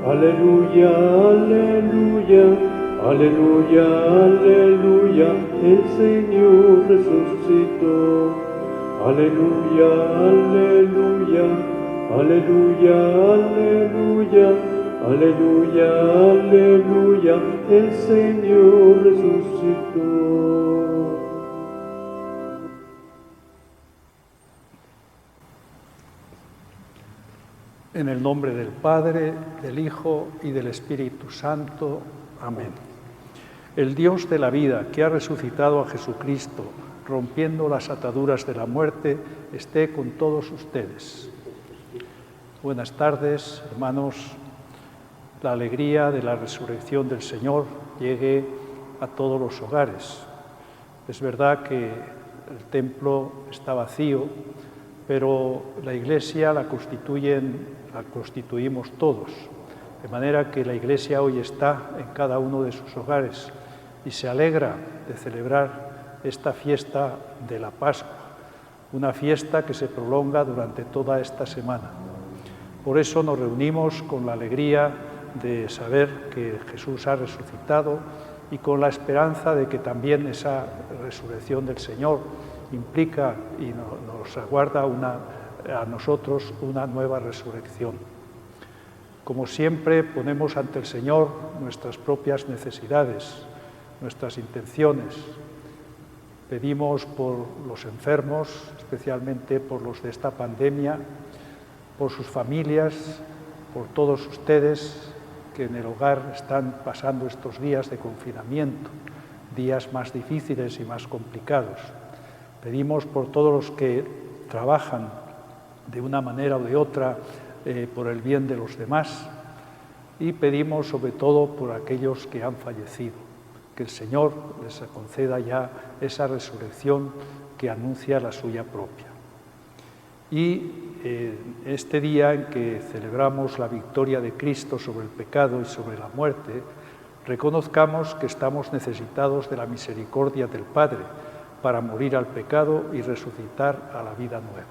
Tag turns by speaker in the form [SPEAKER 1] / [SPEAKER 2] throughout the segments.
[SPEAKER 1] Aleluya, aleluya, aleluya, aleluya, el Señor resucitó. Aleluya, aleluya, aleluya, aleluya, aleluya, aleluya, el Señor resucitó.
[SPEAKER 2] En el nombre del Padre, del Hijo y del Espíritu Santo. Amén. El Dios de la vida, que ha resucitado a Jesucristo, rompiendo las ataduras de la muerte, esté con todos ustedes. Buenas tardes, hermanos. La alegría de la resurrección del Señor llegue a todos los hogares. Es verdad que el templo está vacío, pero la Iglesia la constituimos todos, de manera que la Iglesia hoy está en cada uno de sus hogares y se alegra de celebrar esta fiesta de la Pascua, una fiesta que se prolonga durante toda esta semana. Por eso nos reunimos con la alegría de saber que Jesús ha resucitado y con la esperanza de que también esa resurrección del Señor implica y nos aguarda a nosotros una nueva resurrección. Como siempre, ponemos ante el Señor nuestras propias necesidades, nuestras intenciones. Pedimos por los enfermos, especialmente por los de esta pandemia, por sus familias, por todos ustedes que en el hogar están pasando estos días de confinamiento, días más difíciles y más complicados. Pedimos por todos los que trabajan de una manera o de otra por el bien de los demás y pedimos sobre todo por aquellos que han fallecido, que el Señor les conceda ya esa resurrección que anuncia la suya propia. Y este día en que celebramos la victoria de Cristo sobre el pecado y sobre la muerte, reconozcamos que estamos necesitados de la misericordia del Padre para morir al pecado y resucitar a la vida nueva.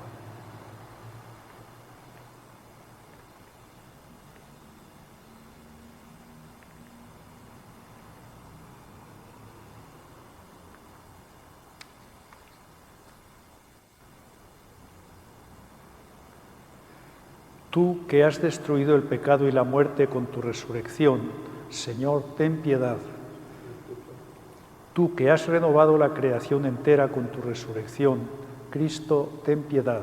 [SPEAKER 2] Tú que has destruido el pecado y la muerte con tu resurrección, Señor, ten piedad. Tú que has renovado la creación entera con tu resurrección, Cristo, ten piedad.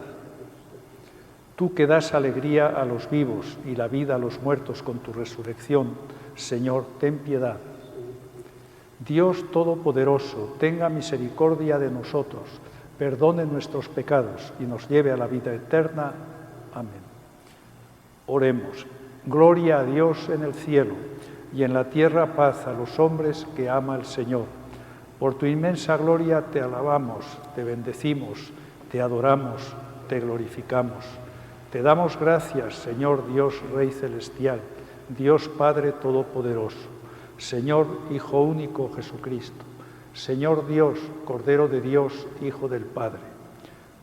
[SPEAKER 2] Tú que das alegría a los vivos y la vida a los muertos con tu resurrección, Señor, ten piedad. Dios Todopoderoso, tenga misericordia de nosotros, perdone nuestros pecados y nos lleve a la vida eterna. Amén. Oremos. Gloria a Dios en el cielo y en la tierra paz a los hombres que ama el Señor. Por tu inmensa gloria te alabamos, te bendecimos, te adoramos, te glorificamos. Te damos gracias, Señor Dios Rey Celestial, Dios Padre Todopoderoso, Señor Hijo único Jesucristo, Señor Dios, Cordero de Dios, Hijo del Padre.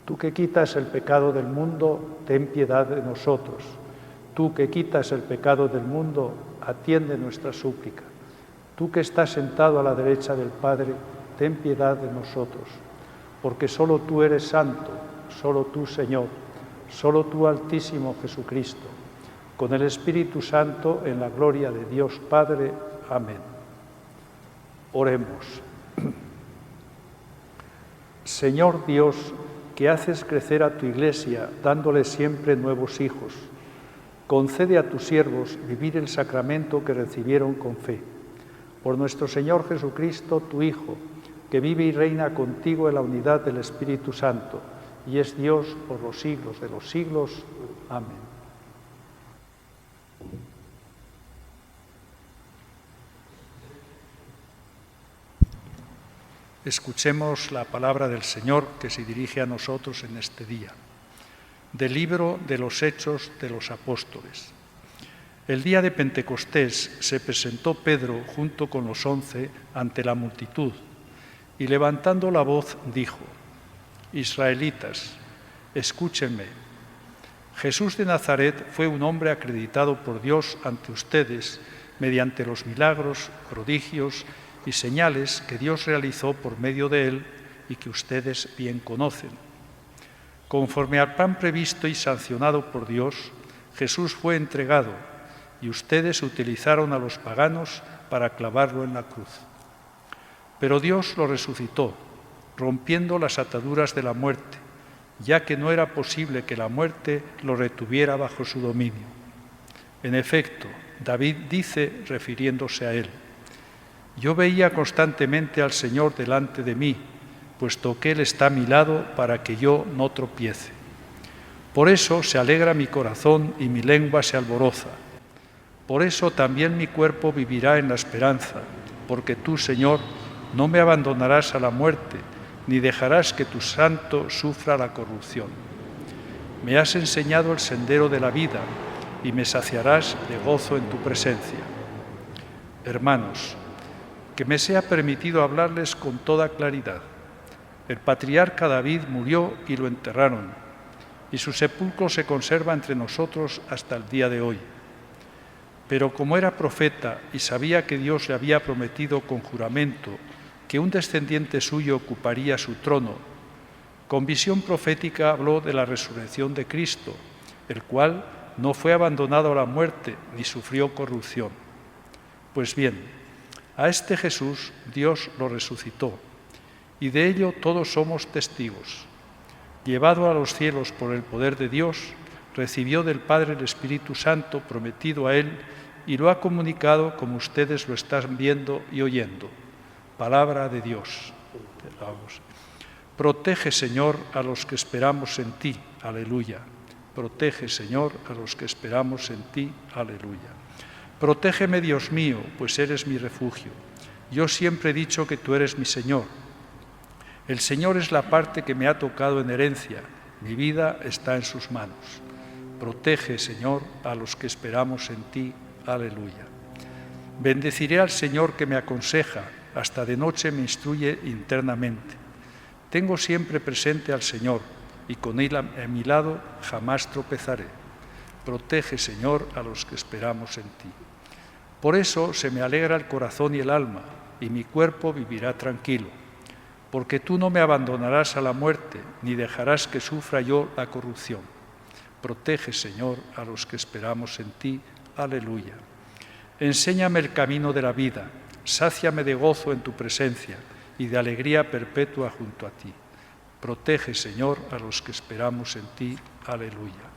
[SPEAKER 2] Tú que quitas el pecado del mundo, ten piedad de nosotros. Tú que quitas el pecado del mundo, atiende nuestra súplica. Tú que estás sentado a la derecha del Padre, ten piedad de nosotros, porque solo tú eres santo, solo tú, Señor, solo tú, Altísimo Jesucristo, con el Espíritu Santo, en la gloria de Dios Padre. Amén. Oremos. Señor Dios, que haces crecer a tu Iglesia, dándole siempre nuevos hijos, concede a tus siervos vivir el sacramento que recibieron con fe. Por nuestro Señor Jesucristo, tu Hijo, que vive y reina contigo en la unidad del Espíritu Santo, y es Dios por los siglos de los siglos. Amén. Escuchemos la palabra del Señor que se dirige a nosotros en este día. Del libro de los Hechos de los Apóstoles. El día de Pentecostés se presentó Pedro junto con los 11 ante la multitud y levantando la voz dijo: Israelitas, escúchenme. Jesús de Nazaret fue un hombre acreditado por Dios ante ustedes mediante los milagros, prodigios y señales que Dios realizó por medio de él y que ustedes bien conocen. Conforme al plan previsto y sancionado por Dios, Jesús fue entregado y ustedes utilizaron a los paganos para clavarlo en la cruz. Pero Dios lo resucitó, rompiendo las ataduras de la muerte, ya que no era posible que la muerte lo retuviera bajo su dominio. En efecto, David dice, refiriéndose a él: «Yo veía constantemente al Señor delante de mí, puesto que Él está a mi lado para que yo no tropiece. Por eso se alegra mi corazón y mi lengua se alboroza. Por eso también mi cuerpo vivirá en la esperanza, porque tú, Señor, no me abandonarás a la muerte, ni dejarás que tu santo sufra la corrupción. Me has enseñado el sendero de la vida y me saciarás de gozo en tu presencia». Hermanos, que me sea permitido hablarles con toda claridad. El patriarca David murió y lo enterraron, y su sepulcro se conserva entre nosotros hasta el día de hoy. Pero como era profeta y sabía que Dios le había prometido con juramento que un descendiente suyo ocuparía su trono, con visión profética habló de la resurrección de Cristo, el cual no fue abandonado a la muerte ni sufrió corrupción. Pues bien, a este Jesús Dios lo resucitó, y de ello todos somos testigos. Llevado a los cielos por el poder de Dios, recibió del Padre el Espíritu Santo prometido a él y lo ha comunicado como ustedes lo están viendo y oyendo. Palabra de Dios. Protege, Señor, a los que esperamos en ti. Aleluya. Protege, Señor, a los que esperamos en ti. Aleluya. Protégeme, Dios mío, pues eres mi refugio. Yo siempre he dicho que tú eres mi Señor. El Señor es la parte que me ha tocado en herencia. Mi vida está en sus manos. Protege, Señor, a los que esperamos en ti. Aleluya. Bendeciré al Señor que me aconseja, hasta de noche me instruye internamente. Tengo siempre presente al Señor, y con Él a mi lado jamás tropezaré. Protege, Señor, a los que esperamos en ti. Por eso se me alegra el corazón y el alma, y mi cuerpo vivirá tranquilo, porque tú no me abandonarás a la muerte, ni dejarás que sufra yo la corrupción. Protege, Señor, a los que esperamos en ti. Aleluya. Enséñame el camino de la vida, sáciame de gozo en tu presencia y de alegría perpetua junto a ti. Protege, Señor, a los que esperamos en ti. Aleluya.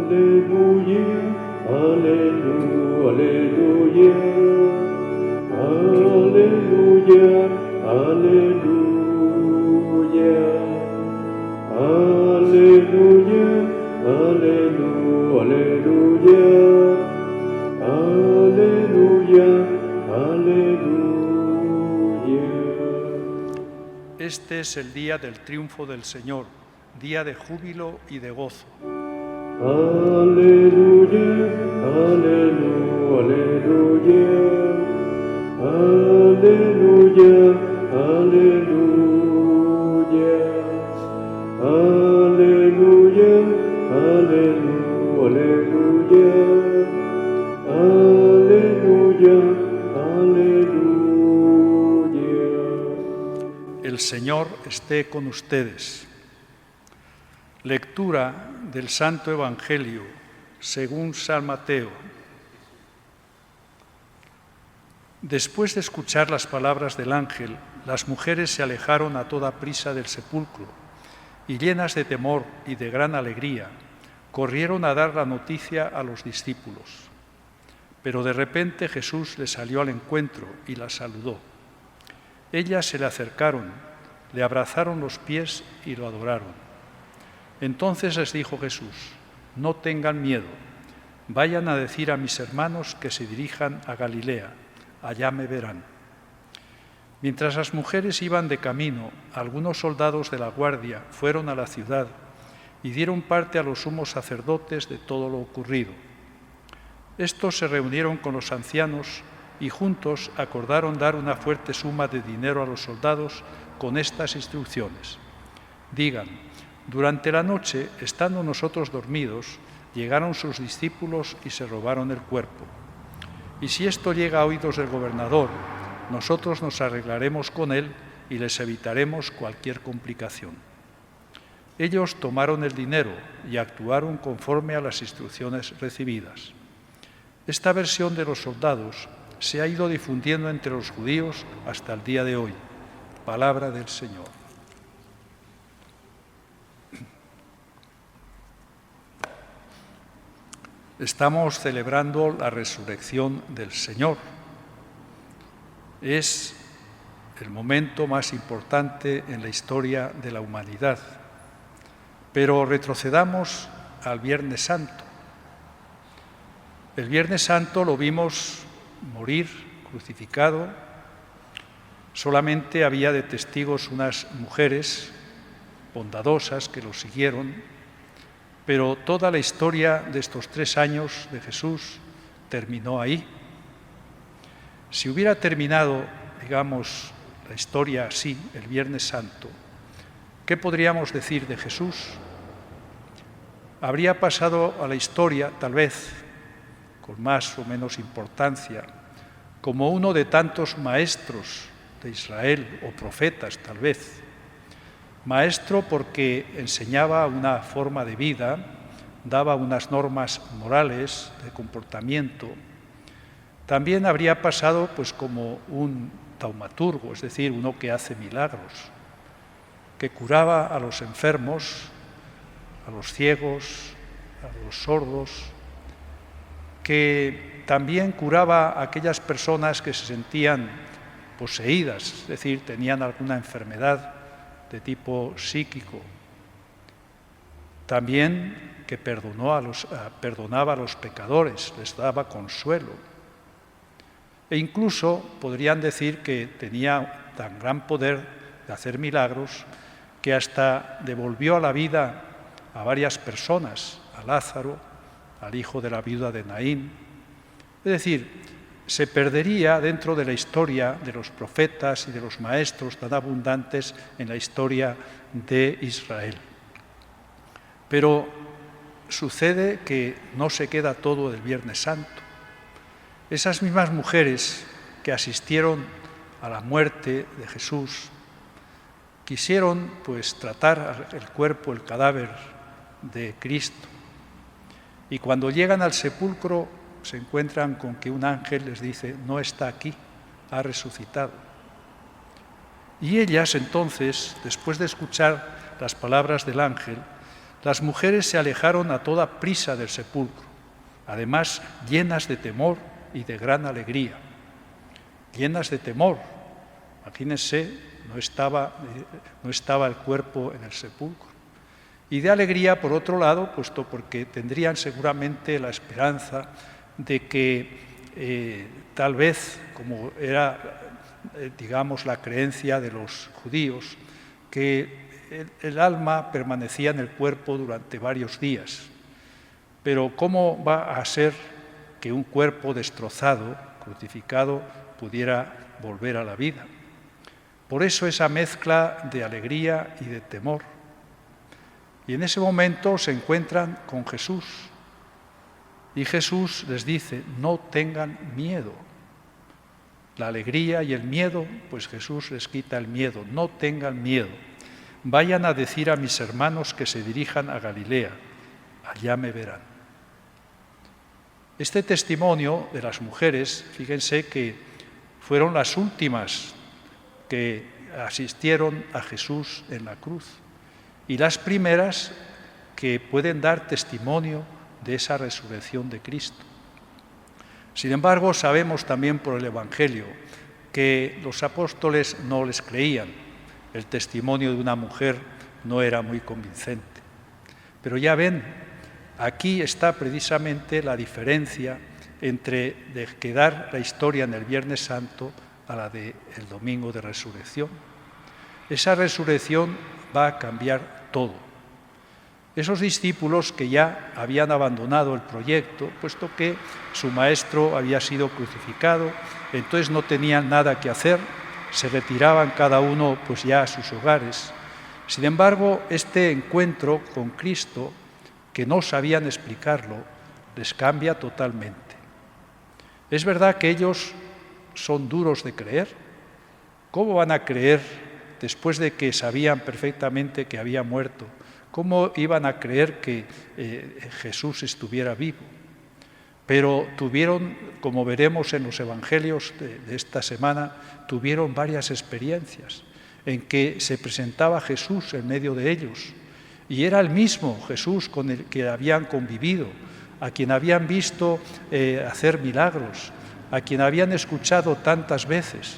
[SPEAKER 1] Aleluya, aleluya, aleluya, aleluya, aleluya, aleluya, aleluya, aleluya.
[SPEAKER 2] Este es el día del triunfo del Señor, día de júbilo y de gozo.
[SPEAKER 1] Aleluya, aleluya, aleluya, aleluya, aleluya, aleluya, aleluya, aleluya.
[SPEAKER 2] El Señor esté con ustedes. Lectura del Santo Evangelio según San Mateo. Después de escuchar las palabras del ángel, las mujeres se alejaron a toda prisa del sepulcro y, llenas de temor y de gran alegría, corrieron a dar la noticia a los discípulos. Pero de repente Jesús les salió al encuentro y las saludó. Ellas se le acercaron, le abrazaron los pies y lo adoraron. Entonces les dijo Jesús: no tengan miedo, vayan a decir a mis hermanos que se dirijan a Galilea, allá me verán. Mientras las mujeres iban de camino, algunos soldados de la guardia fueron a la ciudad y dieron parte a los sumos sacerdotes de todo lo ocurrido. Estos se reunieron con los ancianos y juntos acordaron dar una fuerte suma de dinero a los soldados con estas instrucciones. Digan: durante la noche, estando nosotros dormidos, llegaron sus discípulos y se robaron el cuerpo. Y si esto llega a oídos del gobernador, nosotros nos arreglaremos con él y les evitaremos cualquier complicación. Ellos tomaron el dinero y actuaron conforme a las instrucciones recibidas. Esta versión de los soldados se ha ido difundiendo entre los judíos hasta el día de hoy. Palabra del Señor. Estamos celebrando la resurrección del Señor. Es el momento más importante en la historia de la humanidad. Pero retrocedamos al Viernes Santo. El Viernes Santo lo vimos morir crucificado. Solamente había de testigos unas mujeres bondadosas que lo siguieron, pero toda la historia de estos 3 años de Jesús terminó ahí. Si hubiera terminado, digamos, la historia así, el Viernes Santo, ¿qué podríamos decir de Jesús? Habría pasado a la historia, tal vez, con más o menos importancia, como uno de tantos maestros de Israel, o profetas, tal vez. Maestro porque enseñaba una forma de vida, daba unas normas morales de comportamiento. También habría pasado pues como un taumaturgo, es decir, uno que hace milagros, que curaba a los enfermos, a los ciegos, a los sordos, que también curaba a aquellas personas que se sentían poseídas, es decir, tenían alguna enfermedad de tipo psíquico. También que perdonaba a los pecadores, les daba consuelo. E incluso podrían decir que tenía tan gran poder de hacer milagros que hasta devolvió a la vida a varias personas, a Lázaro, al hijo de la viuda de Naín. Es decir, se perdería dentro de la historia de los profetas y de los maestros tan abundantes en la historia de Israel. Pero sucede que no se queda todo del Viernes Santo. Esas mismas mujeres que asistieron a la muerte de Jesús quisieron pues tratar el cuerpo, el cadáver de Cristo. Y cuando llegan al sepulcro se encuentran con que un ángel les dice: no está aquí, ha resucitado. Y ellas entonces, después de escuchar las palabras del ángel, las mujeres se alejaron a toda prisa del sepulcro, además llenas de temor y de gran alegría. Llenas de temor, imagínense, no estaba el cuerpo en el sepulcro. Y de alegría, por otro lado, puesto porque tendrían seguramente la esperanza de que tal vez, como era, digamos, la creencia de los judíos, que el alma permanecía en el cuerpo durante varios días. Pero ¿cómo va a ser que un cuerpo destrozado, crucificado, pudiera volver a la vida? Por eso esa mezcla de alegría y de temor. Y en ese momento se encuentran con Jesús. Y Jesús les dice: no tengan miedo. La alegría y el miedo, pues Jesús les quita el miedo. No tengan miedo. Vayan a decir a mis hermanos que se dirijan a Galilea. Allá me verán. Este testimonio de las mujeres, fíjense que fueron las últimas que asistieron a Jesús en la cruz y las primeras que pueden dar testimonio de esa resurrección de Cristo. Sin embargo, sabemos también por el Evangelio que los apóstoles no les creían. El testimonio de una mujer no era muy convincente. Pero ya ven, aquí está precisamente la diferencia entre de quedar la historia en el Viernes Santo a la del Domingo de Resurrección. Esa resurrección va a cambiar todo. Esos discípulos que ya habían abandonado el proyecto, puesto que su maestro había sido crucificado, entonces no tenían nada que hacer, se retiraban cada uno pues ya a sus hogares. Sin embargo, este encuentro con Cristo, que no sabían explicarlo, les cambia totalmente. Es verdad que ellos son duros de creer. ¿Cómo van a creer después de que sabían perfectamente que había muerto? ¿Cómo iban a creer que Jesús estuviera vivo? Pero tuvieron, como veremos en los evangelios de esta semana, tuvieron varias experiencias en que se presentaba Jesús en medio de ellos. Y era el mismo Jesús con el que habían convivido, a quien habían visto hacer milagros, a quien habían escuchado tantas veces,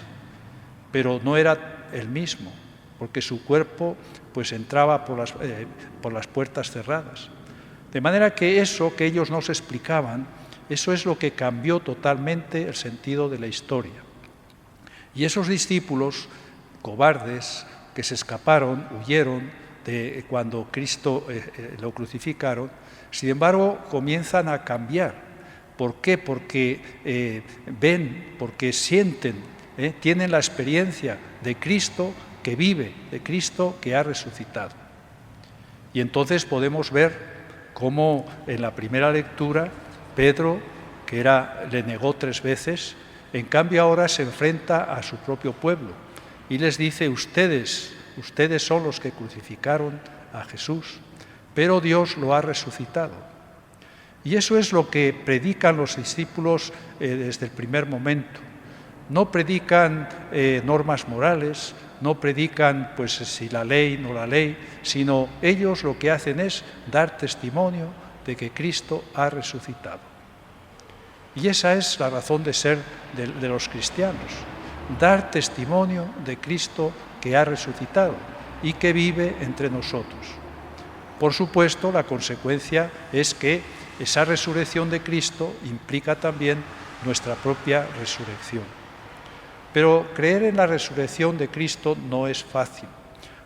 [SPEAKER 2] pero no era el mismo, porque su cuerpo pues entraba por las puertas cerradas. De manera que eso que ellos no se explicaban, eso es lo que cambió totalmente el sentido de la historia. Y esos discípulos cobardes que se escaparon, huyeron de cuando Cristo lo crucificaron, sin embargo comienzan a cambiar. ¿Por qué? Porque ven, porque sienten, tienen la experiencia de Cristo que vive, de Cristo que ha resucitado. Y entonces podemos ver cómo en la primera lectura Pedro, que le negó 3 veces, en cambio ahora se enfrenta a su propio pueblo y les dice: ustedes son los que crucificaron a Jesús, pero Dios lo ha resucitado. Y eso es lo que predican los discípulos desde el primer momento. No predican normas morales, no predican pues si la ley, no la ley, sino ellos lo que hacen es dar testimonio de que Cristo ha resucitado. Y esa es la razón de ser de los cristianos, dar testimonio de Cristo que ha resucitado y que vive entre nosotros. Por supuesto, la consecuencia es que esa resurrección de Cristo implica también nuestra propia resurrección. Pero creer en la resurrección de Cristo no es fácil.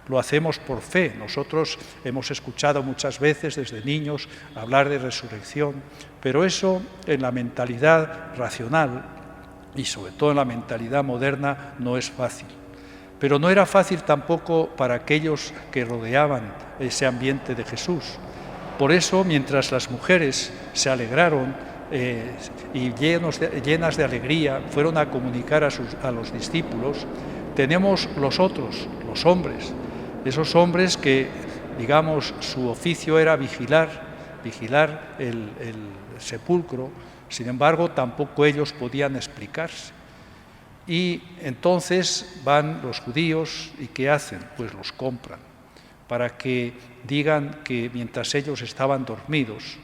[SPEAKER 2] Lo hacemos por fe. Nosotros hemos escuchado muchas veces desde niños hablar de resurrección, pero eso en la mentalidad racional y sobre todo en la mentalidad moderna no es fácil. Pero no era fácil tampoco para aquellos que rodeaban ese ambiente de Jesús. Por eso, mientras las mujeres se alegraron y llenas de alegría fueron a comunicar a los discípulos, tenemos los otros, los hombres, esos hombres que, digamos, su oficio era vigilar el sepulcro. Sin embargo, tampoco ellos podían explicarse. Y entonces van los judíos y ¿qué hacen? Pues los compran para que digan que mientras ellos estaban dormidos,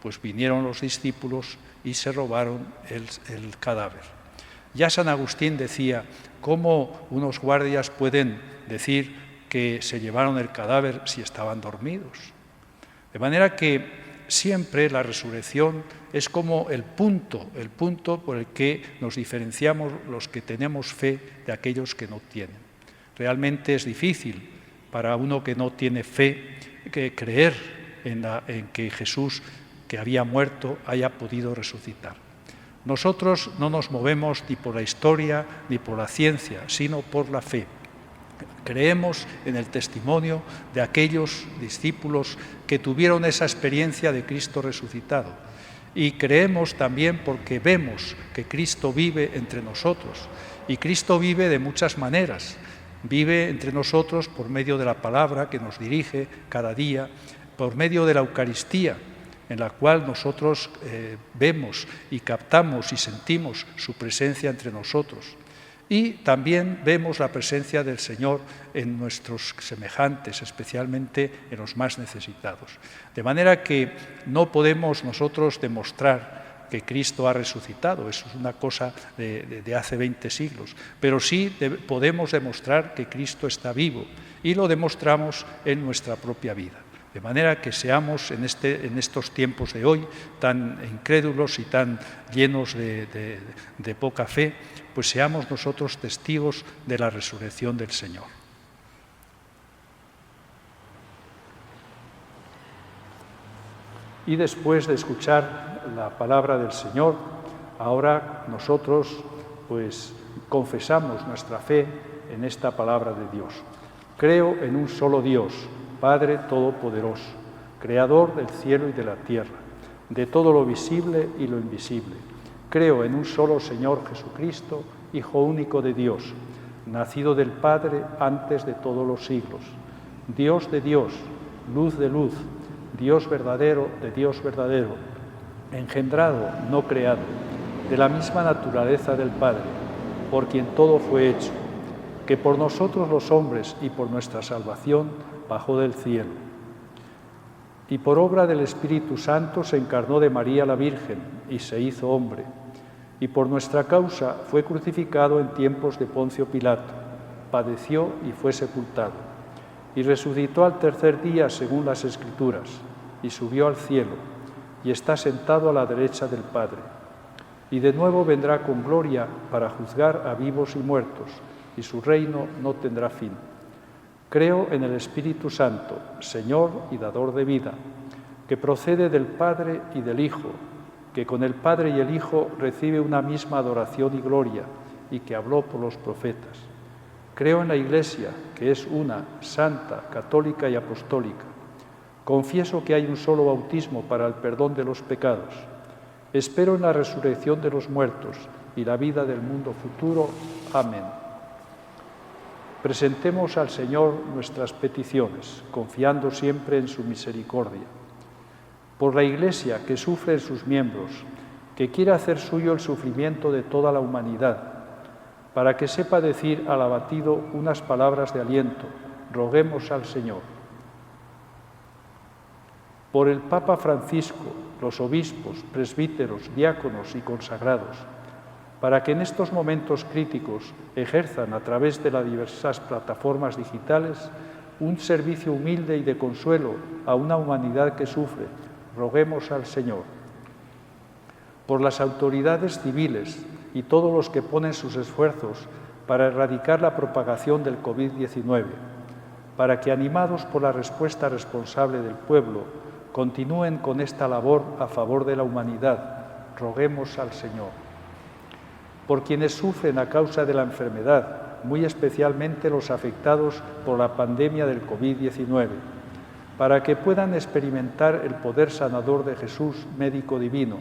[SPEAKER 2] pues vinieron los discípulos y se robaron el cadáver. Ya San Agustín decía: ¿cómo unos guardias pueden decir que se llevaron el cadáver si estaban dormidos? De manera que siempre la resurrección es como el punto por el que nos diferenciamos los que tenemos fe de aquellos que no tienen. Realmente es difícil para uno que no tiene fe que creer en que Jesús, que había muerto, haya podido resucitar. Nosotros no nos movemos ni por la historia ni por la ciencia, sino por la fe. Creemos en el testimonio de aquellos discípulos que tuvieron esa experiencia de Cristo resucitado. Y creemos también porque vemos que Cristo vive entre nosotros. Y Cristo vive de muchas maneras. Vive entre nosotros por medio de la palabra que nos dirige cada día, por medio de la Eucaristía, en la cual nosotros vemos y captamos y sentimos su presencia entre nosotros. Y también vemos la presencia del Señor en nuestros semejantes, especialmente en los más necesitados. De manera que no podemos nosotros demostrar que Cristo ha resucitado, eso es una cosa de hace 20 siglos, pero sí podemos demostrar que Cristo está vivo y lo demostramos en nuestra propia vida. De manera que seamos en estos tiempos de hoy tan incrédulos y tan llenos de poca fe, pues seamos nosotros testigos de la resurrección del Señor. Y después de escuchar la palabra del Señor, ahora nosotros pues confesamos nuestra fe en esta palabra de Dios. Creo en un solo Dios, Padre Todopoderoso, Creador del cielo y de la tierra, de todo lo visible y lo invisible. Creo en un solo Señor Jesucristo, Hijo único de Dios, nacido del Padre antes de todos los siglos, Dios de Dios, luz de luz, Dios verdadero de Dios verdadero, engendrado, no creado, de la misma naturaleza del Padre, por quien todo fue hecho, que por nosotros los hombres y por nuestra salvación bajó del cielo. Y por obra del Espíritu Santo se encarnó de María la Virgen y se hizo hombre. Y por nuestra causa fue crucificado en tiempos de Poncio Pilato, padeció y fue sepultado. Y resucitó al tercer día según las Escrituras, y subió al cielo, y está sentado a la derecha del Padre. Y de nuevo vendrá con gloria para juzgar a vivos y muertos, y su reino no tendrá fin. Creo en el Espíritu Santo, Señor y dador de vida, que procede del Padre y del Hijo, que con el Padre y el Hijo recibe una misma adoración y gloria, y que habló por los profetas. Creo en la Iglesia, que es una, santa, católica y apostólica. Confieso que hay un solo bautismo para el perdón de los pecados. Espero en la resurrección de los muertos y la vida del mundo futuro. Amén. Presentemos al Señor nuestras peticiones, confiando siempre en su misericordia. Por la Iglesia que sufre en sus miembros, que quiere hacer suyo el sufrimiento de toda la humanidad, para que sepa decir al abatido unas palabras de aliento, roguemos al Señor. Por el Papa Francisco, los obispos, presbíteros, diáconos y consagrados, para que en estos momentos críticos ejerzan a través de las diversas plataformas digitales un servicio humilde y de consuelo a una humanidad que sufre, roguemos al Señor. Por las autoridades civiles y todos los que ponen sus esfuerzos para erradicar la propagación del COVID-19, para que, animados por la respuesta responsable del pueblo, continúen con esta labor a favor de la humanidad, roguemos al Señor. Por quienes sufren a causa de la enfermedad, muy especialmente los afectados por la pandemia del COVID-19, para que puedan experimentar el poder sanador de Jesús, médico divino,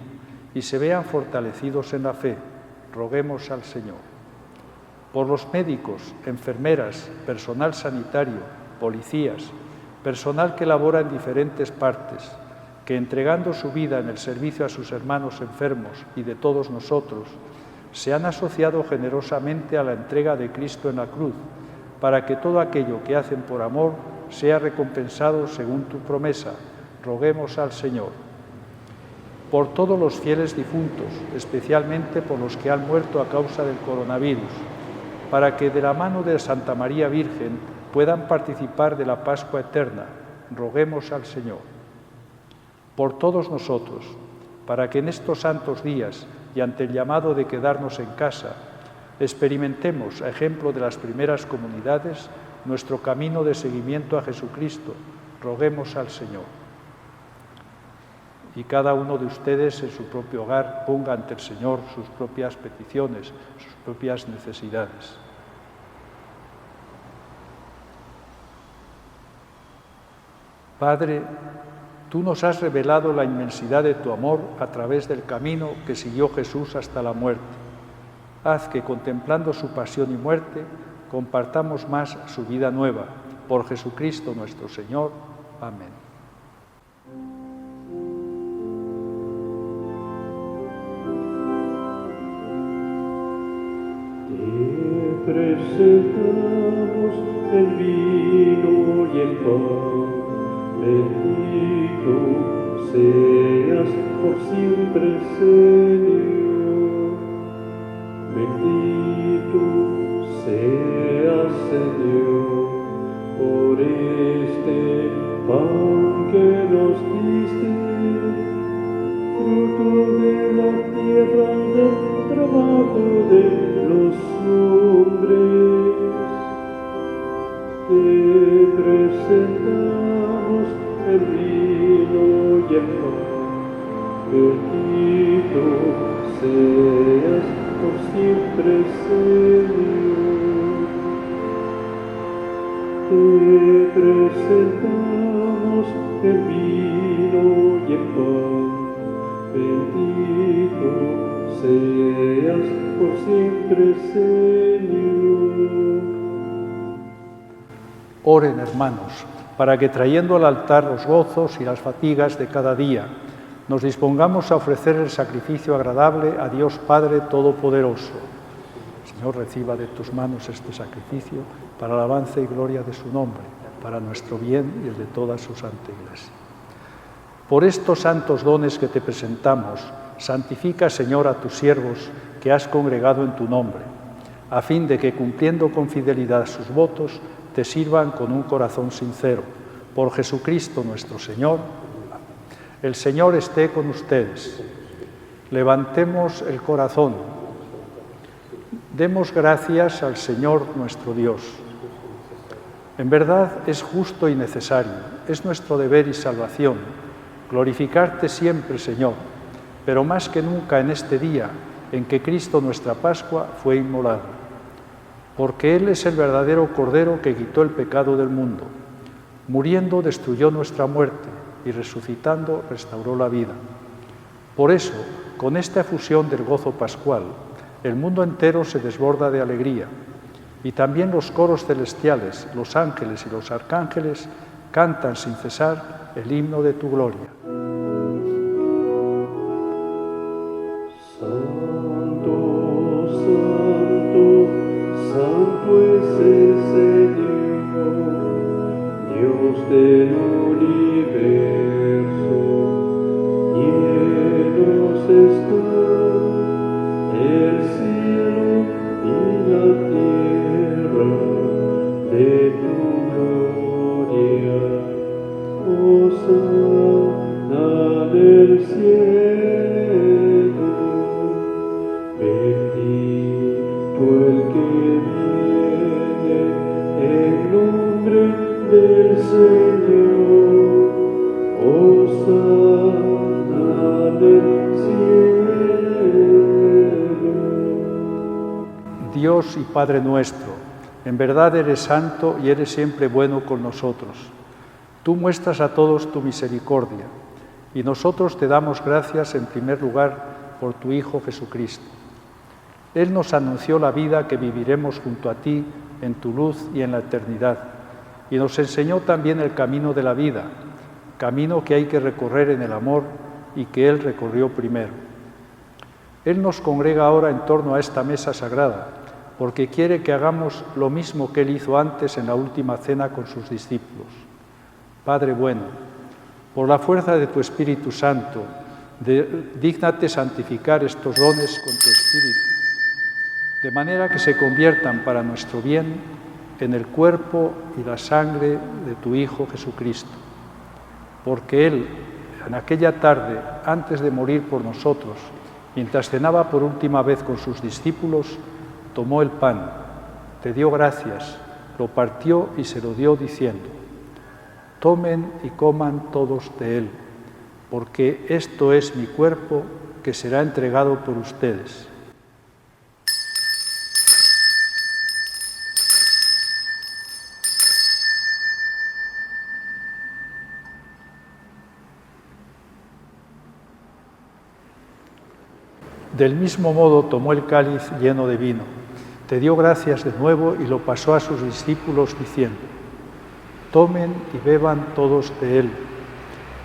[SPEAKER 2] y se vean fortalecidos en la fe, roguemos al Señor. Por los médicos, enfermeras, personal sanitario, policías, personal que labora en diferentes partes, que entregando su vida en el servicio a sus hermanos enfermos y de todos nosotros, se han asociado generosamente a la entrega de Cristo en la cruz, para que todo aquello que hacen por amor sea recompensado según tu promesa, roguemos al Señor. Por todos los fieles difuntos, especialmente por los que han muerto a causa del coronavirus, para que de la mano de Santa María Virgen puedan participar de la Pascua eterna, roguemos al Señor. Por todos nosotros, para que en estos santos días y ante el llamado de quedarnos en casa, experimentemos, a ejemplo de las primeras comunidades, nuestro camino de seguimiento a Jesucristo, roguemos al Señor. Y cada uno de ustedes en su propio hogar ponga ante el Señor sus propias peticiones, sus propias necesidades. Padre, tú nos has revelado la inmensidad de tu amor a través del camino que siguió Jesús hasta la muerte. Haz que, contemplando su pasión y muerte, compartamos más su vida nueva. Por Jesucristo nuestro Señor. Amén.
[SPEAKER 1] Te presentamos el vino y el pan. Bendito seas por siempre, Señor. Bendito seas, Señor, por este pan que nos diste, fruto de la tierra, del trabajo de los hombres. Te presentamos el vino y el pan. Bendito por siempre, Señor. Te presentamos el vino y el pan, bendito seas por siempre, Señor.
[SPEAKER 2] Oren, hermanos, para que trayendo al altar los gozos y las fatigas de cada día, nos dispongamos a ofrecer el sacrificio agradable a Dios Padre Todopoderoso. Señor, reciba de tus manos este sacrificio para alabanza y gloria de su nombre, para nuestro bien y el de toda su santa Iglesia. Por estos santos dones que te presentamos, santifica, Señor, a tus siervos que has congregado en tu nombre, a fin de que, cumpliendo con fidelidad sus votos, te sirvan con un corazón sincero. Por Jesucristo nuestro Señor. El Señor esté con ustedes. Levantemos el corazón. Demos gracias al Señor nuestro Dios. En verdad es justo y necesario, es nuestro deber y salvación, glorificarte siempre, Señor, pero más que nunca en este día en que Cristo, nuestra Pascua, fue inmolado. Porque Él es el verdadero Cordero que quitó el pecado del mundo. Muriendo destruyó nuestra muerte y resucitando restauró la vida. Por eso, con esta efusión del gozo pascual, el mundo entero se desborda de alegría y también los coros celestiales, los ángeles y los arcángeles cantan sin cesar el himno de tu gloria.
[SPEAKER 1] Santo, santo, santo es el Señor, Dios del universo. Llenos están el cielo y la tierra de tu gloria. Hosana en el cielo. Bendito el que viene en nombre del Señor. Hosana en el cielo.
[SPEAKER 2] Dios y Padre nuestro, en verdad eres santo y eres siempre bueno con nosotros. Tú muestras a todos tu misericordia y nosotros te damos gracias en primer lugar por tu Hijo Jesucristo. Él nos anunció la vida que viviremos junto a ti en tu luz y en la eternidad, y nos enseñó también el camino de la vida, camino que hay que recorrer en el amor y que Él recorrió primero. Él nos congrega ahora en torno a esta mesa sagrada, porque quiere que hagamos lo mismo que Él hizo antes en la última cena con sus discípulos. Padre bueno, por la fuerza de tu Espíritu Santo, dígnate santificar estos dones con tu Espíritu, de manera que se conviertan para nuestro bien en el cuerpo y la sangre de tu Hijo Jesucristo. Porque Él, en aquella tarde, antes de morir por nosotros, mientras cenaba por última vez con sus discípulos, tomó el pan, te dio gracias, lo partió y se lo dio diciendo: tomen y coman todos de él, porque esto es mi cuerpo que será entregado por ustedes. Del mismo modo tomó el cáliz lleno de vino, te dio gracias de nuevo y lo pasó a sus discípulos diciendo: tomen y beban todos de él,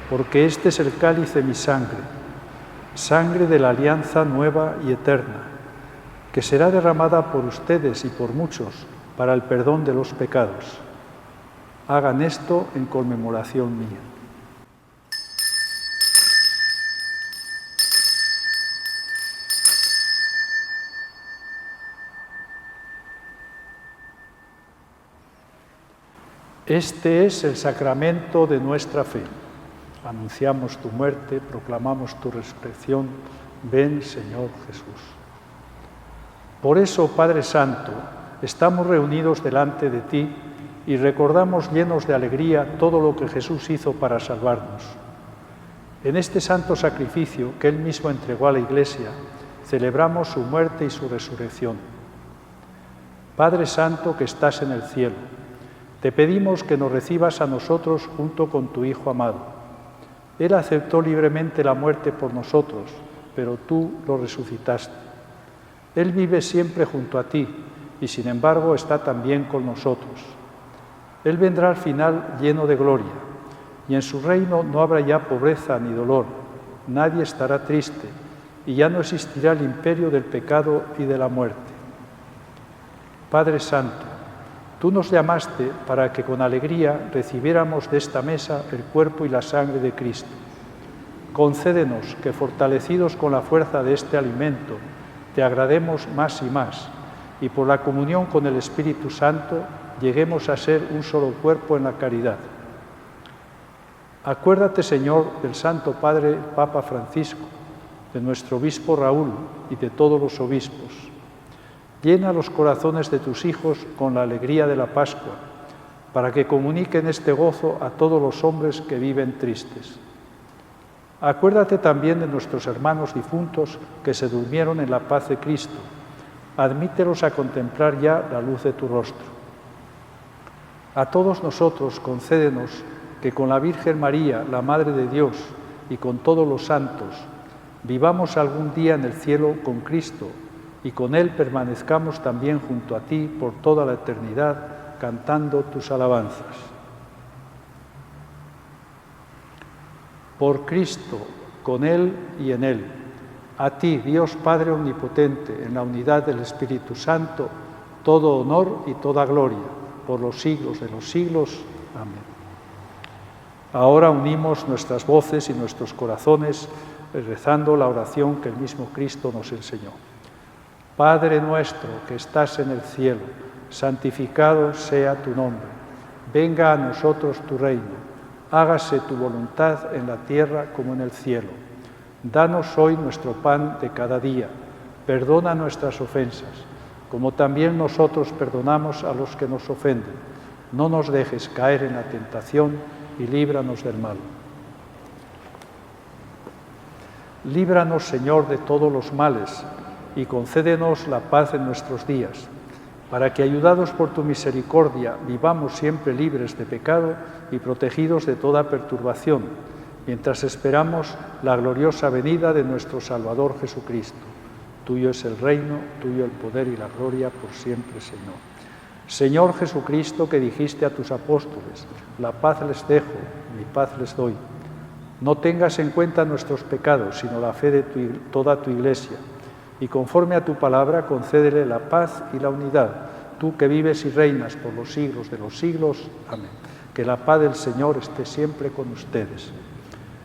[SPEAKER 2] porque este es el cáliz de mi sangre, sangre de la alianza nueva y eterna, que será derramada por ustedes y por muchos para el perdón de los pecados. Hagan esto en conmemoración mía. Este es el sacramento de nuestra fe. Anunciamos tu muerte, proclamamos tu resurrección. Ven, Señor Jesús. Por eso, Padre Santo, estamos reunidos delante de ti y recordamos llenos de alegría todo lo que Jesús hizo para salvarnos. En este santo sacrificio que Él mismo entregó a la Iglesia, celebramos su muerte y su resurrección. Padre Santo que estás en el cielo, te pedimos que nos recibas a nosotros junto con tu Hijo amado. Él aceptó libremente la muerte por nosotros, pero tú lo resucitaste. Él vive siempre junto a ti y sin embargo está también con nosotros. Él vendrá al final lleno de gloria y en su reino no habrá ya pobreza ni dolor, nadie estará triste y ya no existirá el imperio del pecado y de la muerte. Padre Santo, tú nos llamaste para que con alegría recibiéramos de esta mesa el cuerpo y la sangre de Cristo. Concédenos que, fortalecidos con la fuerza de este alimento, te agrademos más y más, y por la comunión con el Espíritu Santo lleguemos a ser un solo cuerpo en la caridad. Acuérdate, Señor, del Santo Padre el Papa Francisco, de nuestro obispo Raúl y de todos los obispos. Llena los corazones de tus hijos con la alegría de la Pascua, para que comuniquen este gozo a todos los hombres que viven tristes. Acuérdate también de nuestros hermanos difuntos que se durmieron en la paz de Cristo. Admítelos a contemplar ya la luz de tu rostro. A todos nosotros concédenos que con la Virgen María, la Madre de Dios, y con todos los santos, vivamos algún día en el cielo con Cristo y con Él permanezcamos también junto a ti por toda la eternidad, cantando tus alabanzas. Por Cristo, con Él y en Él, a ti, Dios Padre Omnipotente, en la unidad del Espíritu Santo, todo honor y toda gloria, por los siglos de los siglos. Amén. Ahora unimos nuestras voces y nuestros corazones rezando la oración que el mismo Cristo nos enseñó. Padre nuestro que estás en el cielo, santificado sea tu nombre. Venga a nosotros tu reino. Hágase tu voluntad en la tierra como en el cielo. Danos hoy nuestro pan de cada día. Perdona nuestras ofensas, como también nosotros perdonamos a los que nos ofenden. No nos dejes caer en la tentación y líbranos del mal. Líbranos, Señor, de todos los males y concédenos la paz en nuestros días, para que, ayudados por tu misericordia, vivamos siempre libres de pecado y protegidos de toda perturbación, mientras esperamos la gloriosa venida de nuestro Salvador Jesucristo. Tuyo es el reino, tuyo el poder y la gloria por siempre, Señor. Señor Jesucristo, que dijiste a tus apóstoles, la paz les dejo, mi paz les doy. No tengas en cuenta nuestros pecados, sino la fe de toda tu Iglesia, y conforme a tu palabra concédele la paz y la unidad, tú que vives y reinas por los siglos de los siglos. Amén. Que la paz del Señor esté siempre con ustedes.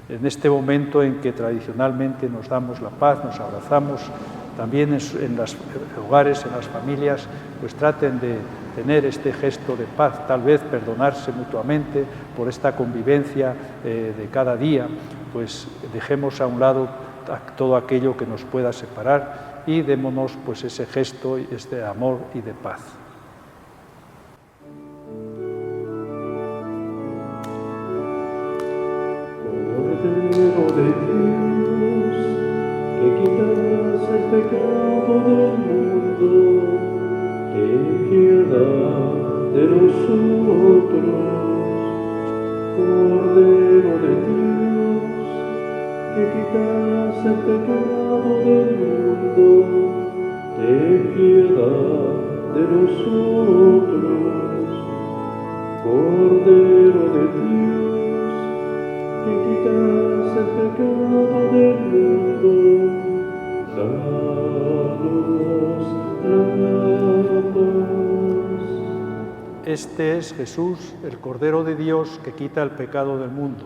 [SPEAKER 2] En este momento en que tradicionalmente nos damos la paz, nos abrazamos, también en los hogares, en las familias, pues traten de tener este gesto de paz, tal vez perdonarse mutuamente por esta convivencia de cada día, pues dejemos a un lado todo aquello que nos pueda separar y démonos pues ese gesto, este amor y de paz.
[SPEAKER 1] Cordero de Dios, que quitas el pecado del mundo, ten piedad de nosotros. Cordero de Dios, que quitas el pecado del mundo, ten piedad de nosotros. Cordero de Dios, que quitas el pecado del mundo, danos la paz.
[SPEAKER 2] Este es Jesús, el Cordero de Dios que quita el pecado del mundo.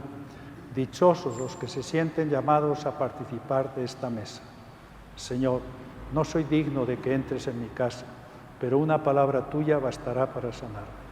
[SPEAKER 2] Dichosos los que se sienten llamados a participar de esta mesa. Señor, no soy digno de que entres en mi casa, pero una palabra tuya bastará para sanar.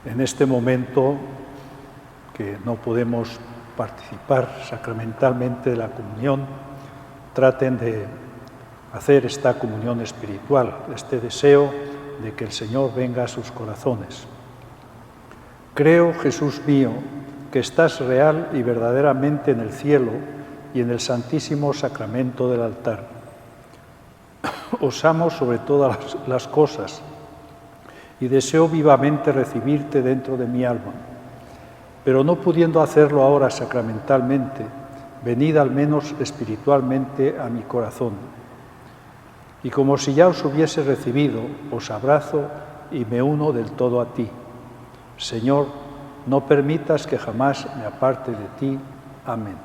[SPEAKER 2] En este momento que no podemos participar sacramentalmente de la comunión, traten de hacer esta comunión espiritual, este deseo de que el Señor venga a sus corazones. Creo, Jesús mío, que estás real y verdaderamente en el cielo y en el santísimo sacramento del altar. Os amo sobre todas las cosas y deseo vivamente recibirte dentro de mi alma. Pero no pudiendo hacerlo ahora sacramentalmente, venid al menos espiritualmente a mi corazón. Y como si ya os hubiese recibido, os abrazo y me uno del todo a ti. Señor, no permitas que jamás me aparte de ti. Amén.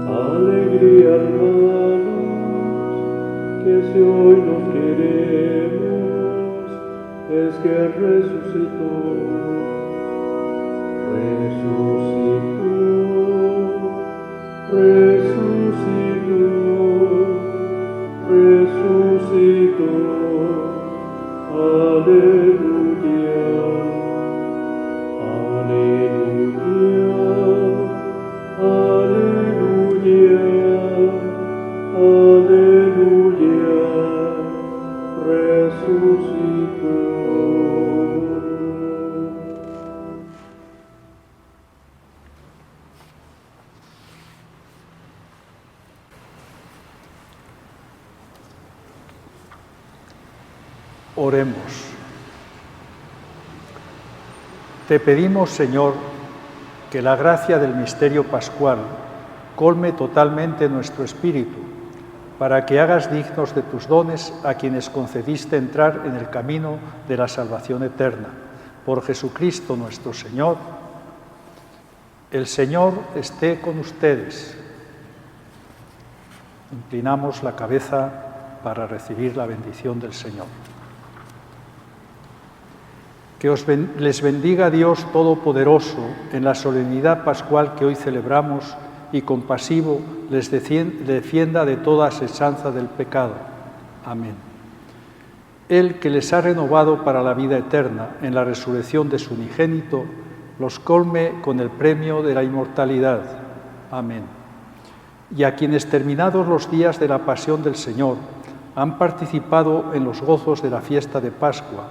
[SPEAKER 1] Alegría, hermanos, que si hoy nos queremos, es que resucitó, resucitó, aleluya, aleluya, aleluya, resucitó.
[SPEAKER 2] Oremos. Te pedimos, Señor, que la gracia del misterio pascual colme totalmente nuestro espíritu, para que hagas dignos de tus dones a quienes concediste entrar en el camino de la salvación eterna. Por Jesucristo nuestro Señor. El Señor esté con ustedes. Inclinamos la cabeza para recibir la bendición del Señor. Que les bendiga Dios Todopoderoso en la solemnidad pascual que hoy celebramos y compasivo les defienda de toda asechanza del pecado. Amén. Él que les ha renovado para la vida eterna en la resurrección de su unigénito, los colme con el premio de la inmortalidad. Amén. Y a quienes terminados los días de la pasión del Señor han participado en los gozos de la fiesta de Pascua,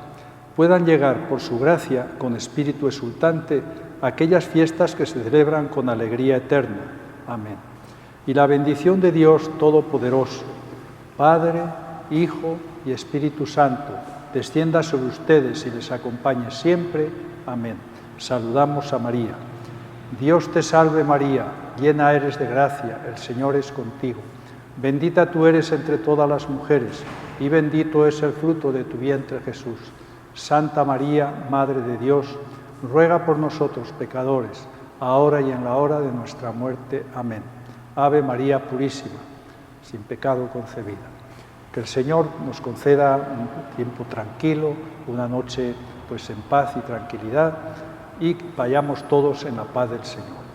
[SPEAKER 2] puedan llegar por su gracia con espíritu exultante a aquellas fiestas que se celebran con alegría eterna. Amén. Y la bendición de Dios Todopoderoso, Padre, Hijo y Espíritu Santo, descienda sobre ustedes y les acompañe siempre. Amén. Saludamos a María. Dios te salve María, llena eres de gracia, el Señor es contigo. Bendita tú eres entre todas las mujeres y bendito es el fruto de tu vientre Jesús. Santa María, Madre de Dios, ruega por nosotros pecadores, ahora y en la hora de nuestra muerte. Amén. Ave María Purísima, sin pecado concebida. Que el Señor nos conceda un tiempo tranquilo, una noche pues en paz y tranquilidad, y vayamos todos en la paz del Señor.